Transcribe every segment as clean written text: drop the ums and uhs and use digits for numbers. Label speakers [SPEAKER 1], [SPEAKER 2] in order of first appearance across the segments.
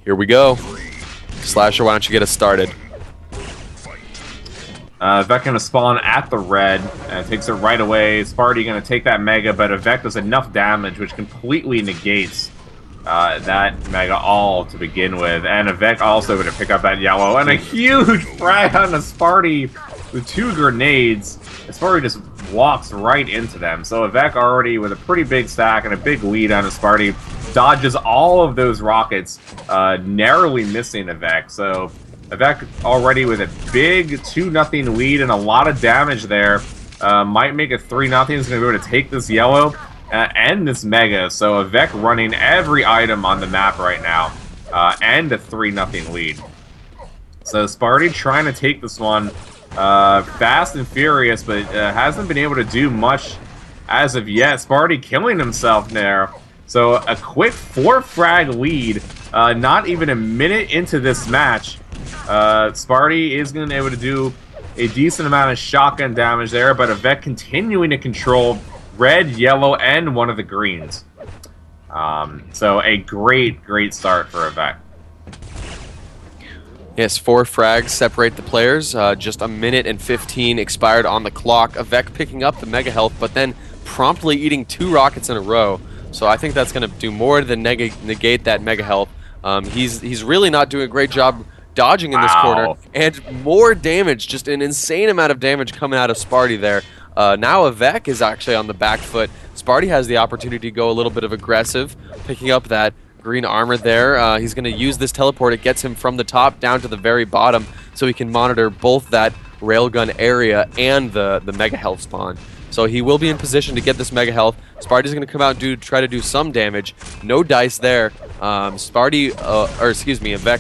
[SPEAKER 1] Here we go. Slasher, why don't you get us started?
[SPEAKER 2] Vec gonna spawn at the red, and takes it right away. Sparty gonna take that Mega, but Vec does enough damage, which completely negates that Mega all to begin with. And Vec also gonna pick up that yellow, and a huge frag on the Sparty with 2 grenades. Sparty just walks right into them. So Vec already with a pretty big stack and a big lead on the Sparty, dodges all of those rockets, narrowly missing Vec. So Vec already with a big 2-0 lead and a lot of damage there. Might make it 3-0. He's going to be able to take this yellow and this Mega. So Vec running every item on the map right now. And a 3-0 lead. So Sparty trying to take this one fast and furious, but hasn't been able to do much as of yet. Sparty killing himself there. So a quick 4-frag lead, not even a minute into this match. Sparty is going to be able to do a decent amount of shotgun damage there, but Vec continuing to control red, yellow, and one of the greens. So a great start for Vec.
[SPEAKER 1] Yes, 4 frags separate the players. Just a minute and 15 expired on the clock. Vec picking up the Mega Health, but then promptly eating 2 rockets in a row. So I think that's going to do more than negate that Mega Health. He's really not doing a great job dodging in this corner, and more damage, just an insane amount of damage coming out of Sparty there. Now Vec is actually on the back foot. Sparty has the opportunity to go a little bit of aggressive, picking up that green armor there. He's going to use this teleport. It gets him from the top down to the very bottom, so he can monitor both that railgun area and the Mega Health spawn. So he will be in position to get this Mega Health. Sparty's going to come out and try to do some damage. No dice there. Vec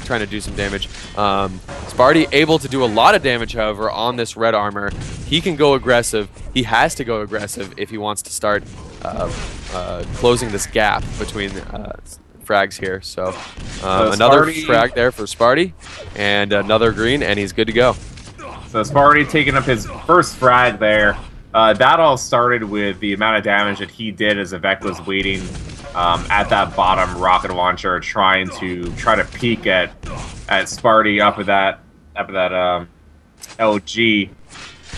[SPEAKER 1] trying to do some damage. Sparty able to do a lot of damage, however, on this red armor. He can go aggressive. He has to go aggressive if he wants to start closing this gap between frags here. So another frag there for Sparty, and another green, and he's good to go.
[SPEAKER 2] So Sparty taking up his first frag there. That all started with the amount of damage that he did as Vec was waiting at that bottom rocket launcher, trying to peek at Sparty up at that LG.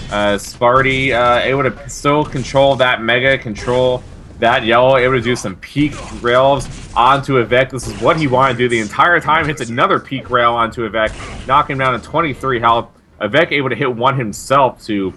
[SPEAKER 2] Sparty able to still control that Mega, control that yellow, able to do some peak rails onto Vec. This is what he wanted to do the entire time. Hits another peak rail onto Vec, knocking him down to 23 health. Vec able to hit one himself to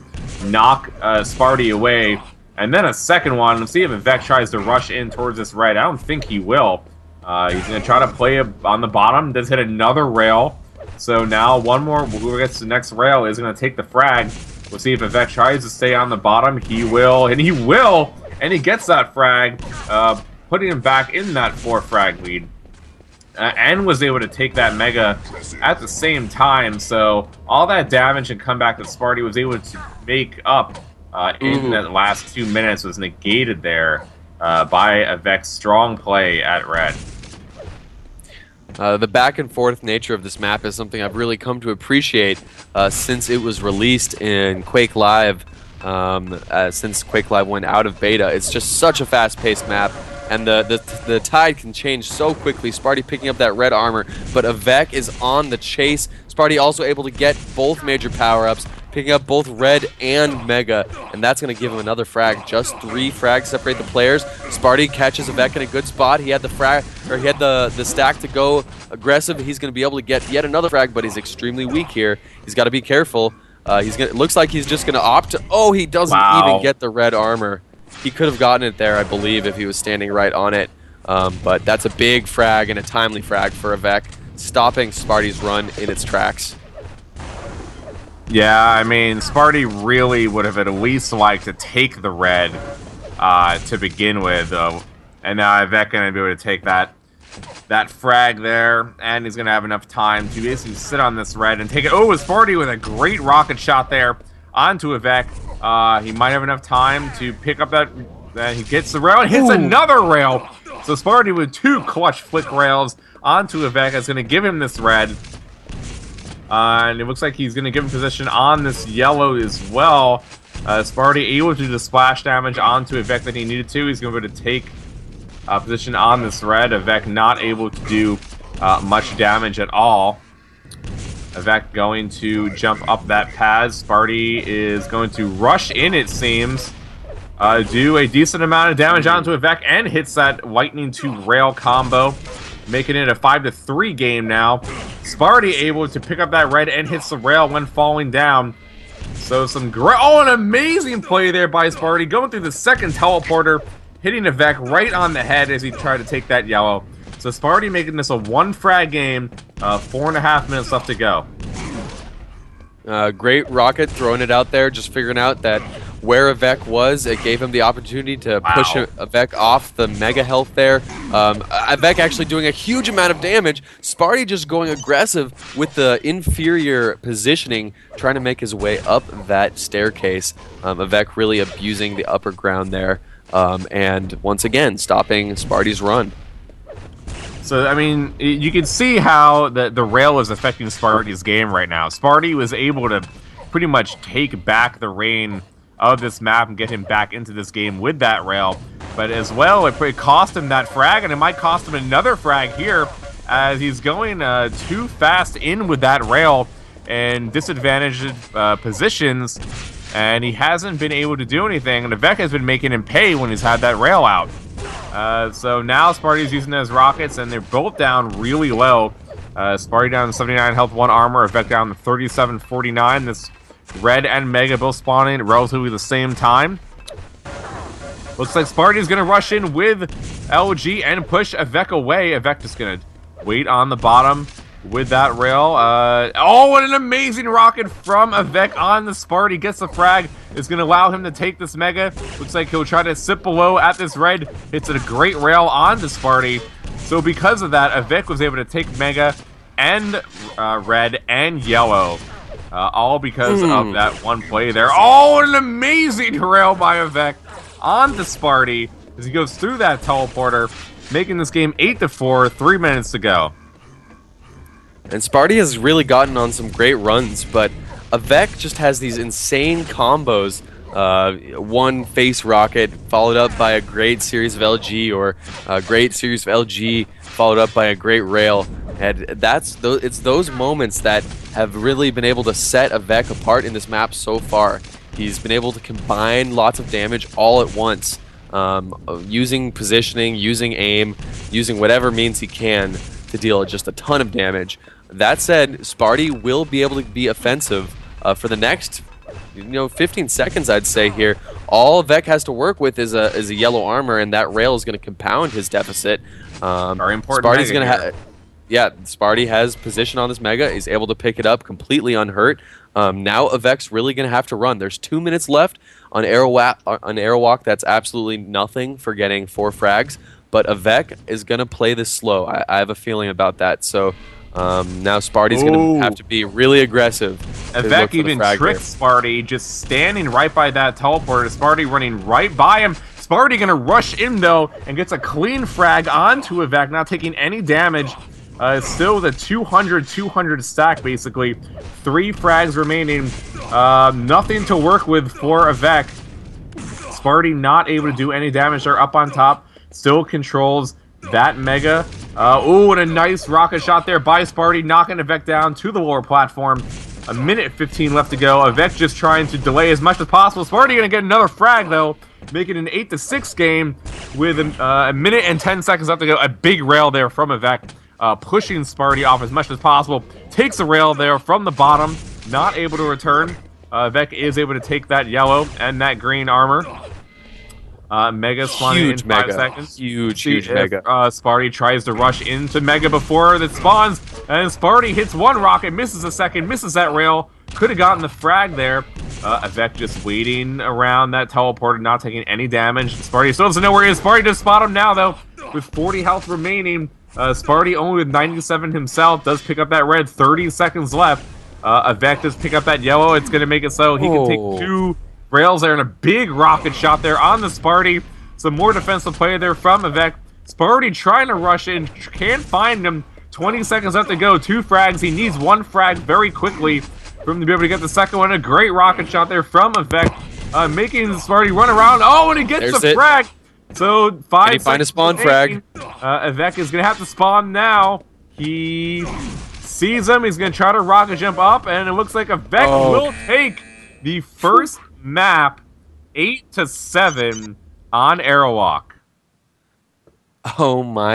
[SPEAKER 2] knock Sparty away, and then a second one. Let's see if Vec tries to rush in towards this red. I don't think he will. He's going to try to play on the bottom. Does hit another rail. So now one more, whoever gets the next rail is going to take the frag. We'll see if Vec tries to stay on the bottom. He will, and he will, and he gets that frag, putting him back in that 4-frag lead. And was able to take that Mega at the same time, so all that damage and comeback that Sparty was able to make up in that last 2 minutes was negated there by Vec's strong play at red.
[SPEAKER 1] The back and forth nature of this map is something I've really come to appreciate since it was released in Quake Live. Since Quake Live went out of beta, it's just such a fast-paced map. And the tide can change so quickly. Sparty picking up that red armor, but Vec is on the chase. Sparty also able to get both major power-ups, picking up both red and Mega, and that's going to give him another frag. Just 3 frags separate the players. Sparty catches Vec in a good spot. He had the stack to go aggressive. He's going to be able to get yet another frag, but he's extremely weak here. He's got to be careful. It looks like he's just going to opt to... Oh, he doesn't even get the red armor. He could have gotten it there, I believe, if he was standing right on it. But that's a big frag and a timely frag for Vec, stopping Sparty's run in its tracks.
[SPEAKER 2] Yeah, I mean, Sparty really would have at least liked to take the red to begin with, though. And now Vec going to be able to take that frag there, and he's going to have enough time to basically sit on this red and take it. Oh, Sparty with a great rocket shot there onto Vec. He might have enough time to pick up that. He gets the rail and hits another rail. So Sparty with 2 clutch flick rails onto Vec is going to give him this red. And it looks like he's going to give him position on this yellow as well. Sparty able to do the splash damage onto Vec that he needed to. He's going to be able to take position on this red. Vec not able to do much damage at all. Avec going to jump up that pad. Sparty is going to rush in, it seems. Do a decent amount of damage onto Avec and hits that lightning to rail combo, making it a 5-3 game now. Sparty able to pick up that red and hits the rail when falling down. So some great, oh, an amazing play there by Sparty, going through the second teleporter, hitting Avec right on the head as he tried to take that yellow. So Sparty making this a 1-frag game, 4.5 minutes left to go.
[SPEAKER 1] Great rocket, throwing it out there, just figuring out that where Avec was, it gave him the opportunity to push Avec off the mega health there. Avec actually doing a huge amount of damage. Sparty just going aggressive with the inferior positioning, trying to make his way up that staircase. Avec really abusing the upper ground there, and once again stopping Sparty's run.
[SPEAKER 2] So, I mean, you can see how the rail is affecting Sparty's game right now. Sparty was able to pretty much take back the reign of this map and get him back into this game with that rail. But as well, it cost him that frag, and it might cost him another frag here as he's going too fast in with that rail and disadvantaged positions, and he hasn't been able to do anything, and Avec has been making him pay when he's had that rail out. So now Sparty's using those rockets, and they're both down really low. Sparty down to 79 health, 1 armor, Avec down to 37-49. This red and mega both spawning at relatively the same time. Looks like Sparty's going to rush in with LG and push Avec away. Avec just going to wait on the bottom with that rail. Oh, what an amazing rocket from Avec on the Sparty. Gets the frag. It's going to allow him to take this mega. Looks like he'll try to sit below at this red. Hits a great rail on the Sparty. So because of that, Avec was able to take mega and red and yellow. All because of that one play there. Oh, an amazing rail by Avec on the Sparty as he goes through that teleporter, making this game 8-4, 3 minutes to go.
[SPEAKER 1] And Sparty has really gotten on some great runs, but Avec just has these insane combos. One face rocket followed up by a great series of LG, or a great series of LG followed up by a great rail. And it's those moments that have really been able to set Avec apart in this map so far. He's been able to combine lots of damage all at once, using positioning, using aim, using whatever means he can to deal just a ton of damage. That said, Sparty will be able to be offensive for the next 15 seconds, I'd say here. All Avec has to work with is a yellow armor, and that rail is going to compound his deficit.
[SPEAKER 2] Very important.
[SPEAKER 1] Sparty's going to yeah, Sparty has position on this mega. He's able to pick it up completely unhurt. Now Avec's really going to have to run. There's 2 minutes left on aerowalk. That's absolutely nothing for getting 4 frags. But Avec is going to play this slow. I have a feeling about that. So now Sparty's going to have to be really aggressive.
[SPEAKER 2] Avec even tricks Sparty, just standing right by that teleporter. Sparty running right by him. Sparty going to rush in, though, and gets a clean frag onto Avec, not taking any damage. Still the 200 stack, basically. 3 frags remaining. Nothing to work with for Avec. Sparty not able to do any damage there up on top. Still controls that mega. Ooh, and a nice rocket shot there by Sparty, knocking Avec down to the lower platform. 1:15 left to go. Avec just trying to delay as much as possible. Sparty gonna get another frag, though, making it an 8-6 game with 1:10 seconds left to go. A big rail there from Avec. Pushing Sparty off as much as possible. Takes the rail there from the bottom. Not able to return. Avec is able to take that yellow and that green armor. Mega spawning in 5 seconds.
[SPEAKER 1] Huge mega.
[SPEAKER 2] Sparty tries to rush into mega before it spawns. And Sparty hits 1 rocket, misses a second, misses that rail. Could have gotten the frag there. Avec just waiting around that teleporter, not taking any damage. Sparty still doesn't know where he is. Sparty does spot him now, though, with 40 health remaining. Sparty only with 97 himself does pick up that red. 30 seconds left. Avec does pick up that yellow. It's going to make it so he can take 2 rails there and a big rocket shot there on the Sparty. Some more defensive play there from Avec. Sparty trying to rush in. Can't find him. 20 seconds left to go. 2 frags. He needs 1 frag very quickly for him to be able to get the second one. A great rocket shot there from Avec. Making the Sparty run around. Oh, and he gets the frag. So 5
[SPEAKER 1] Can he find a spawn frag?
[SPEAKER 2] Avec is going to have to spawn now. He sees him. He's going to try to rocket jump up, and it looks like av3k will take the first map 8-7 on aerowalk.
[SPEAKER 1] Oh my